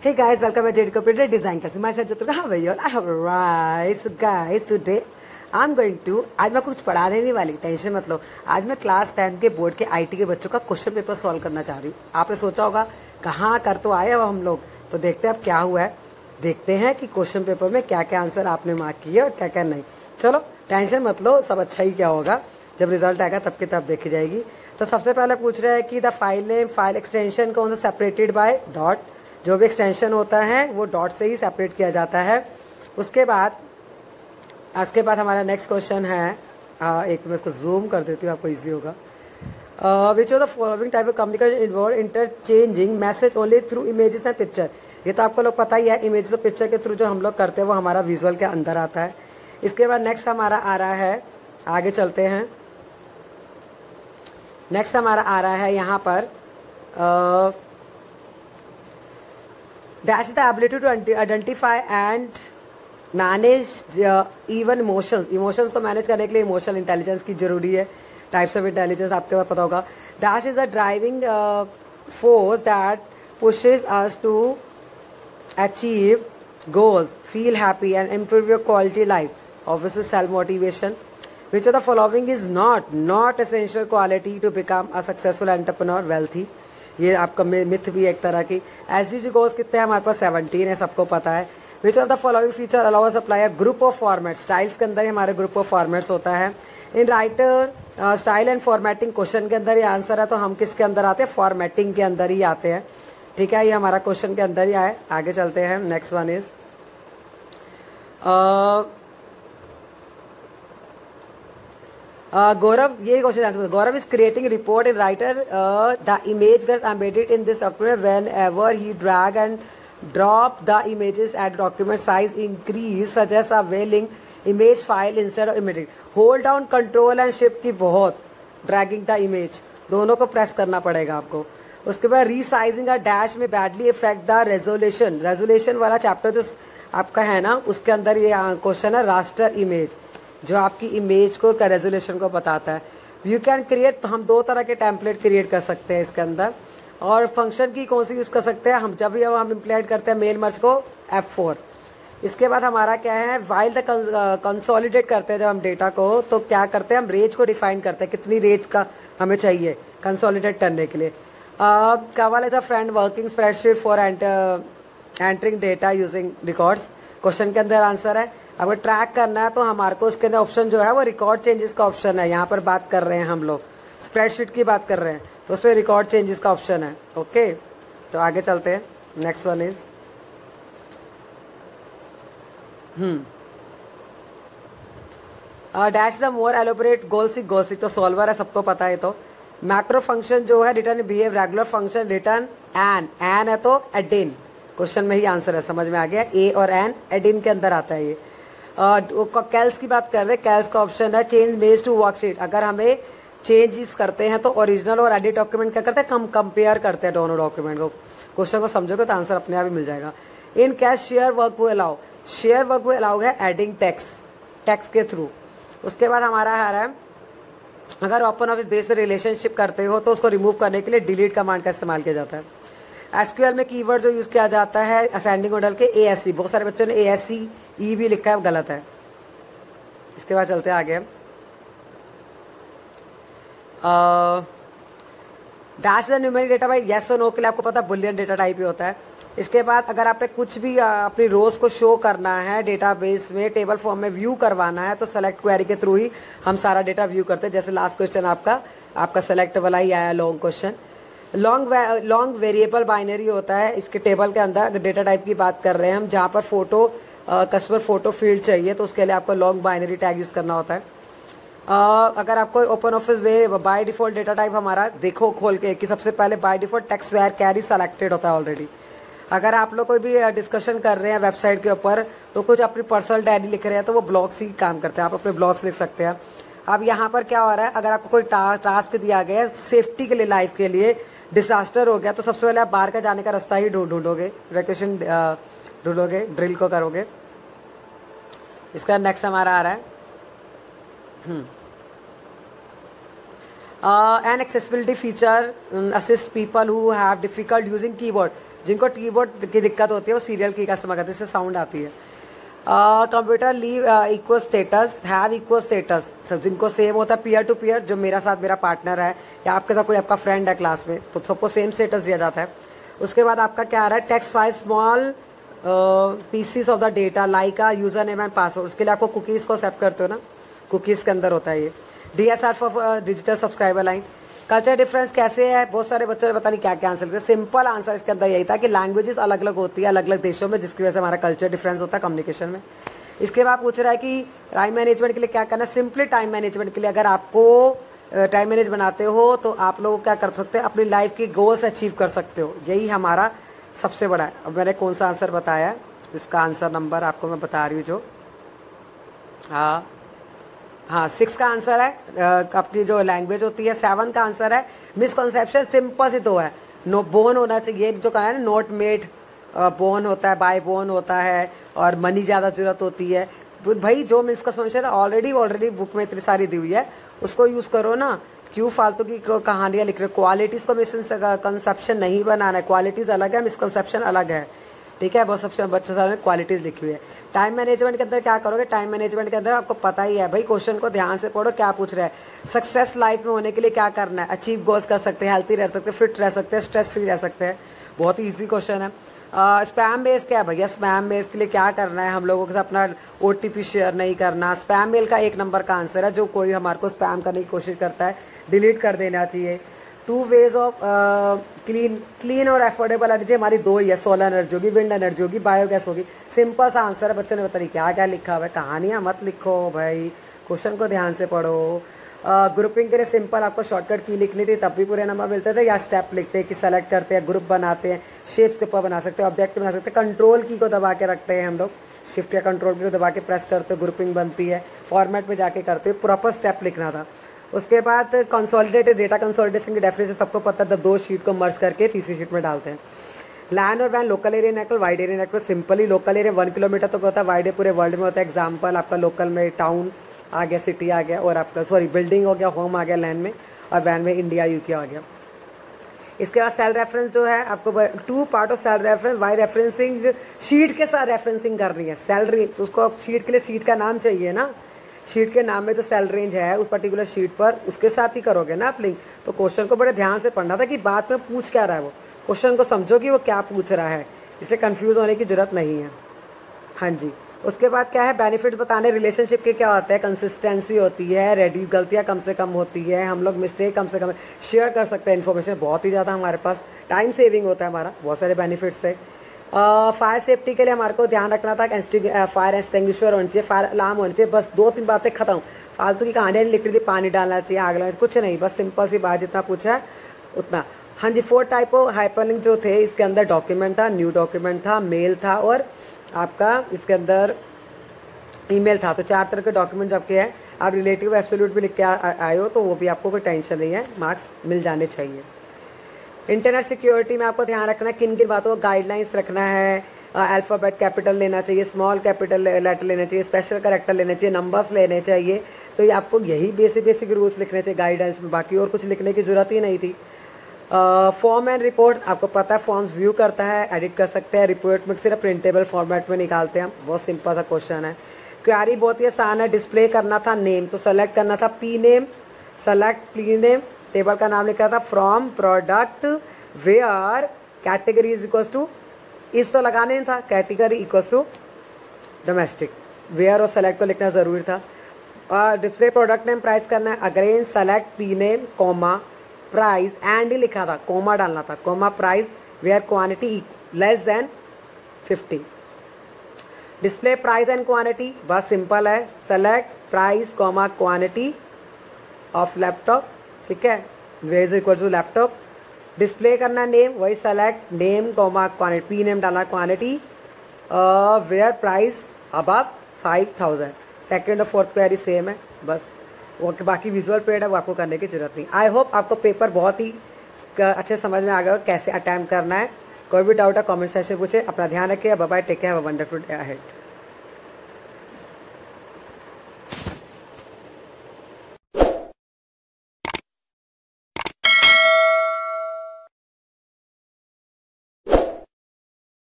Hey guys, welcome to JD Computer Design class. Myself Jyotika. How are you all? I have arrived. So guys, today I'm going to आज मैं कुछ पढ़ाने नहीं वाली, tension मत लो। आज मैं क्लास 10 के बोर्ड के आईटी के बच्चों का क्वेश्चन पेपर सॉल्व करना चाह रही हूँ। आपने सोचा होगा कहाँ कर तो आए अब हम लोग, तो देखते हैं अब क्या हुआ है। देखते हैं कि क्वेश्चन पेपर में क्या क्या आंसर आपने मार्क किए और क्या क्या नहीं। चलो टेंशन मत लो, सब अच्छा ही क्या होगा, जब रिजल्ट आएगा तब की तब देखी जाएगी। तो सबसे पहले पूछ रहे हैं कि the file name file extension कौन सा सेपरेटेड बाय डॉट, जो भी एक्सटेंशन होता है वो डॉट से ही सेपरेट किया जाता है। उसके बाद हमारा नेक्स्ट क्वेश्चन है, एक मैं इसको जूम कर देती हूँ, आपको इजी होगा। Which of the following type of communication involve interchanging message only through images and picture. ये तो आपको लोग पता ही है, इमेजेस और पिक्चर के थ्रू जो हम लोग करते हैं वो हमारा विजुअल के अंदर आता है। इसके बाद नेक्स्ट हमारा आ रहा है, आगे चलते हैं। नेक्स्ट हमारा आ रहा है यहाँ पर dash the ability to identify and manage even emotions को मैनेज करने के लिए इमोशनल इंटेलिजेंस की जरूरी है। टाइप्स ऑफ इंटेलिजेंस आपके पास पता होगा। Dash is a driving force that pushes us to achieve goals, feel happy and improve your quality life. Obviously self motivation. Which of the following is not essential quality to become a successful entrepreneur, wealthy? ये आपका myth भी एक तरह की। SDG goals कितने हैं हमारे पास? 17 है, सबको पता है। Which of the following feature allow us apply a group of formats? Styles के अंदर ही हमारे ग्रुप ऑफ फॉर्मेट्स होता है। In writer style and formatting question के अंदर ही आंसर है, तो हम किसके अंदर आते हैं? फॉर्मेटिंग के अंदर ही आते हैं। ठीक है, ये हमारा क्वेश्चन के अंदर ही आए। आगे चलते हैं। नेक्स्ट वन इज गौरव, ये question answer. Gaurav is creating report in Writer the image gets embedded in this document whenever he drag and drop the images at document size increase suggest a welling image file instead of immediate. Hold down control and shift key बहुत, dragging the image दोनों को press करना पड़ेगा आपको। उसके बाद resizing a dash में badly effect the resolution वाला चैप्टर जो आपका है ना, उसके अंदर ये क्वेश्चन है रास्टर इमेज, जो आपकी इमेज को का रेजोल्यूशन को बताता है। यू कैन क्रिएट, तो हम दो तरह के टेम्पलेट क्रिएट कर सकते हैं इसके अंदर। और फंक्शन की कौन सी यूज कर सकते हैं हम, जब भी हम इम्प्लीमेंट करते हैं मेल मर्ज को F4। इसके बाद हमारा क्या है, वाइल द कंसोलिडेट करते हैं जब हम डेटा को, तो क्या करते हैं हम रेंज को डिफाइन करते हैं, कितनी रेंज का हमें चाहिए कंसोलिडेट करने के लिए। Kaval is a friend working spreadsheet for entering data using records। Question के अंदर आंसर है। अगर ट्रैक करना है तो हमारे को उसके अंदर ऑप्शन जो है वो रिकॉर्ड चेंजेस का ऑप्शन है। यहाँ पर बात कर रहे हैं हम लोग, स्प्रेडशीट की बात कर रहे हैं, तो उसमें रिकॉर्ड चेंजेस का ऑप्शन है। ओके, तो आगे चलते हैं। Next one is dash the more elaborate goal seek तो सॉल्वर है, सबको पता है। तो मैक्रो फंक्शन जो है return behave regular function return an है तो एडिन, क्वेश्चन में ही आंसर है, समझ में आ गया। ए और एन एडिन के अंदर आता है ये। कैल्स की बात कर रहे हैं, कैल्स का ऑप्शन है चेंज मेज टू वर्कशीट। अगर हमें चेंजेस करते हैं तो ओरिजिनल और एडिट डॉक्यूमेंट क्या करते हैं, हम कंपेयर करते हैं दोनों डॉक्यूमेंट को। क्वेश्चन को समझोगे तो आंसर अपने आप ही मिल जाएगा। इन कैश शेयर वर्क वो अलाउ, शेयर वर्क वो अलाउ है एडिंग टैक्स के थ्रू। उसके बाद हमारा आ रहा है, अगर ओपन ऑफिस बेस पे रिलेशनशिप करते हो तो उसको रिमूव करने के लिए डिलीट कमांड का इस्तेमाल किया जाता है। एसक्यूएल में कीवर्ड जो यूज किया जाता है असेंडिंग ऑर्डर के ASC, बहुत सारे बच्चों ने ASC E भी लिखा है, गलत है। इसके बाद चलते हैं आगे। Dash the numeric data bye yes और नो के लिए आपको पता बुलियन डेटा टाइप ही होता है। इसके बाद अगर आपने कुछ भी अपनी रोज को शो करना है डेटाबेस में, टेबल फॉर्म में व्यू करवाना है, तो सेलेक्ट क्वेरी के थ्रू ही हम सारा डेटा व्यू करते हैं। जैसे लास्ट क्वेश्चन आपका सेलेक्ट वाला ही आया, long question. Long variable binary होता है इसके टेबल के अंदर। अगर डेटा टाइप की बात कर रहे हैं हम, जहाँ पर फोटो कस्टमर फोटो फील्ड चाहिए तो उसके लिए आपको लॉन्ग बाइनरी टैग यूज करना होता है। अगर आपको ओपन ऑफिस वे बाय डिफॉल्ट डेटा टाइप हमारा देखो खोल के कि सबसे पहले बाय डिफॉल्ट टेक्स्ट वेयर कैरी सेलेक्टेड होता है ऑलरेडी। अगर आप लोग कोई भी डिस्कशन कर रहे हैं वेबसाइट के ऊपर, तो कुछ अपनी पर्सनल डायरी लिख रहे हैं तो वो ब्लॉग्स ही काम करते हैं, आप अपने ब्लॉग्स लिख सकते हैं। अब यहाँ पर क्या हो रहा है, अगर आपको कोई टास्क दिया गया है सेफ्टी के लिए, लाइफ के लिए, डिजास्टर हो गया, तो सबसे पहले आप बाहर का जाने का रास्ता ही ढूंढोगे, वैकेशन ढूंढोगे, ड्रिल को करोगे। इसका नेक्स्ट हमारा आ रहा है an accessibility feature assist people who have difficult using keyboard। जिनको कीबोर्ड की दिक्कत होती है वो सीरियल की का इस्तेमाल करते हैं, इससे साउंड आती है। Computer leave equal status, have equal status, सब जिनको सेम होता है पीयर टू पीयर, जो मेरा साथ मेरा पार्टनर है या आपके साथ कोई आपका फ्रेंड है क्लास में, तो सबको सेम स्टेटस दिया जाता है। उसके बाद आपका क्या आ रहा है, text file small pieces of the data like a user name and password, उसके लिए आपको कुकीज को एक्सेप्ट करते हो ना, कुकीज के अंदर होता है ये। DSR for digital subscriber line. Culture difference कैसे है, बहुत सारे बच्चों ने पता नहीं क्या क्या आंसर किया। सिंपल आंसर इसके अंदर यही था कि लैंग्वेजेस अलग अलग होती है अलग अलग देशों में, जिसकी वजह से हमारा कल्चर डिफरेंस होता है कम्युनिकेशन में। इसके बाद पूछ रहा है कि टाइम मैनेजमेंट के लिए क्या करना है। सिंपली टाइम मैनेजमेंट के लिए अगर आपको टाइम मैनेज बनाते हो तो आप लोग क्या कर सकते हैं, अपनी लाइफ की गोल्स अचीव कर सकते हो, यही हमारा सबसे बड़ा है। अब मैंने कौन सा आंसर बताया है, इसका आंसर नंबर आपको मैं बता रही हूँ जो, हाँ 6 का आंसर है अपनी जो लैंग्वेज होती है। 7 का आंसर है मिसकॉन्सेप्शन, सिंपल सी तो है, नो बोन होना चाहिए, जो कहा है ना नोट मेड बोन होता है, बाय बोन होता है, और मनी ज्यादा जरूरत होती है। भाई जो मिसकॉन्सेप्शन ऑलरेडी बुक में इतनी सारी दी हुई है उसको यूज करो ना, क्यों फालतू की कहानियां लिख रहे हो। क्वालिटीज को मिसकंसेप्शन नहीं बनाना है, क्वालिटीज अलग है मिसकंसेप्शन अलग है, ठीक है। बहुत सबसे बच्चों सारे क्वालिटीज लिखी हुई है। टाइम मैनेजमेंट के अंदर क्या करोगे, टाइम मैनेजमेंट के अंदर आपको पता ही है भाई, क्वेश्चन को ध्यान से पढ़ो क्या पूछ रहा है। सक्सेस लाइफ में होने के लिए क्या करना है, अचीव गोल्स कर सकते हैं, हेल्थी रह सकते हैं, फिट रह सकते हैं, स्ट्रेस फ्री रह सकते हैं, बहुत ही ईजी क्वेश्चन है। स्पैम बेस क्या है भैया, स्पैम बेस के लिए क्या करना है, हम लोगों के साथ अपना ओटीपी शेयर नहीं करना। स्पैम मेल का 1 नंबर का आंसर है, जो कोई हमारे को स्पैम करने की कोशिश करता है डिलीट कर देना चाहिए। 2 वेज ऑफ क्लीन और एफोर्डेबल एनर्जी, हमारी 2 ही है, सोलर एनर्जी होगी, विंड एनर्जी होगी, बायोगैस होगी। सिंपल सा आंसर है, बच्चों ने पता नहीं क्या क्या लिखा हुआ है, कहानियां मत लिखो भाई, क्वेश्चन को ध्यान से पढ़ो। ग्रुपिंग के लिए सिंपल आपको शॉर्टकट की लिखनी थी, तब भी पूरे नंबर मिलते थे, या स्टेप लिखते हैं कि सेलेक्ट करते हैं, ग्रुप बनाते हैं, शेप्स के ऊपर बना सकते हैं, ऑब्जेक्ट बना सकते हैं, कंट्रोल की को दबा के रखते हैं हम लोग, शिफ्ट या कंट्रोल की को दबा के प्रेस करते हो, ग्रुपिंग बनती है, फॉर्मेट में जाके करते हो, प्रॉपर स्टेप लिखना था। उसके बाद कंसोलिडेटेड डेटा कंसोलिडेशन की डेफिनेशन सबको पता है, 2 शीट को मर्ज करके तीसरी शीट में डालते हैं। लैंड और वैन, local area network, wide area network. Simply local area 1 kilometre तक होता है, वाइड पूरे वर्ल्ड में होता है। एग्जाम्पल आपका लोकल में टाउन आ गया, सिटी आ गया, और आपका सॉरी बिल्डिंग हो गया, होम आ गया लैंड में, और वैन में इंडिया यूके आ गया। इसके बाद सेल रेफरेंस जो है आपको 2 part of cell reference, why referencing sheet के साथ रेफरेंसिंग करनी है। सैलरी तो उसको शीट के लिए शीट का नाम चाहिए ना, शीट के नाम में जो सेल रेंज है उस पर्टिकुलर शीट पर उसके साथ ही करोगे ना आप लिंक। तो क्वेश्चन को बड़े ध्यान से पढ़ना था कि बाद में पूछ क्या रहा है, वो क्वेश्चन को समझो कि वो क्या पूछ रहा है, इसलिए कंफ्यूज होने की जरूरत नहीं है। हाँ जी, उसके बाद क्या है, बेनिफिट बताने रिलेशनशिप के क्या होता है, कंसिस्टेंसी होती है, रेडी गलतियां कम से कम होती है, हम लोग मिस्टेक कम से कम शेयर कर सकते हैं, इन्फॉर्मेशन बहुत ही ज़्यादा हमारे पास, टाइम सेविंग होता है हमारा, बहुत सारे बेनिफिट्स है। फायर सेफ्टी के लिए हमारे को ध्यान रखना था, फायर एक्सटिंग्विशर होनी चाहिए, फायर अलार्म होनी चाहिए, बस 2-3 बातें खत्म। फालतू की कहानियां लिख रही थी, पानी डालना चाहिए, आग लगाना, कुछ नहीं, बस सिंपल सी बात, जितना पूछा है उतना। हाँ जी, 4 टाइप ऑफ हाइपरलिंक जो थे इसके अंदर, डॉक्यूमेंट था, न्यू डॉक्यूमेंट था, मेल था, और आपका इसके अंदर ईमेल था। तो 4 तरह के डॉक्यूमेंट जब के हैं, आप रिलेटिव एब्सोल्यूट भी लिख के आए हो तो वो भी आपको कोई टेंशन नहीं है, मार्क्स मिल जाने चाहिए। इंटरनेट सिक्योरिटी में आपको ध्यान रखना है किन किन बातों को गाइडलाइंस रखना है, अल्फाबेट कैपिटल लेना चाहिए, स्मॉल कैपिटल लेटर लेना चाहिए, स्पेशल कैरेक्टर लेने चाहिए, नंबर्स लेने चाहिए। तो ये आपको यही बेसिक रूल्स लिखने चाहिए गाइडेंस में, बाकी और कुछ लिखने की जरूरत ही नहीं थी। फॉर्म एंड रिपोर्ट आपको पता है, फॉर्म्स व्यू करता है, एडिट कर सकते हैं, रिपोर्ट में सिर्फ प्रिंटेबल फॉर्मेट में निकालते हैं हम, बहुत सिंपल सा क्वेश्चन है। क्वेरी बहुत ही आसान है, डिस्प्ले करना था नेम, तो सेलेक्ट करना था P name, select P name, table का नाम लिखा था from product where category is equal to, इस तो लगाने था, category equal to domestic, where और सेलेक्ट को लिखना जरूरी था। और डिस्प्ले प्रोडक्ट नेम प्राइस करना है, again select P name comma price, and ही लिखा था, कॉमा डालना था, comma price where quantity less than 50। Display price and quantity बस सिंपल है, select price comma quantity of laptop, ठीक है, where is equal to laptop. Display करना नेम, वही select name comma quantity, P name डालना quantity, where price above 5000। Second और fourth query same है, बस वो बाकी विजुअल पेड है वो आपको करने की जरूरत नहीं। आई होप आपको पेपर बहुत ही अच्छे समझ में आ गया कैसे अटेम्प्ट करना है। कोई भी डाउट है कमेंट सेक्शन पूछे। अपना ध्यान रखिए, bye bye, take care, have a wonderful day ahead.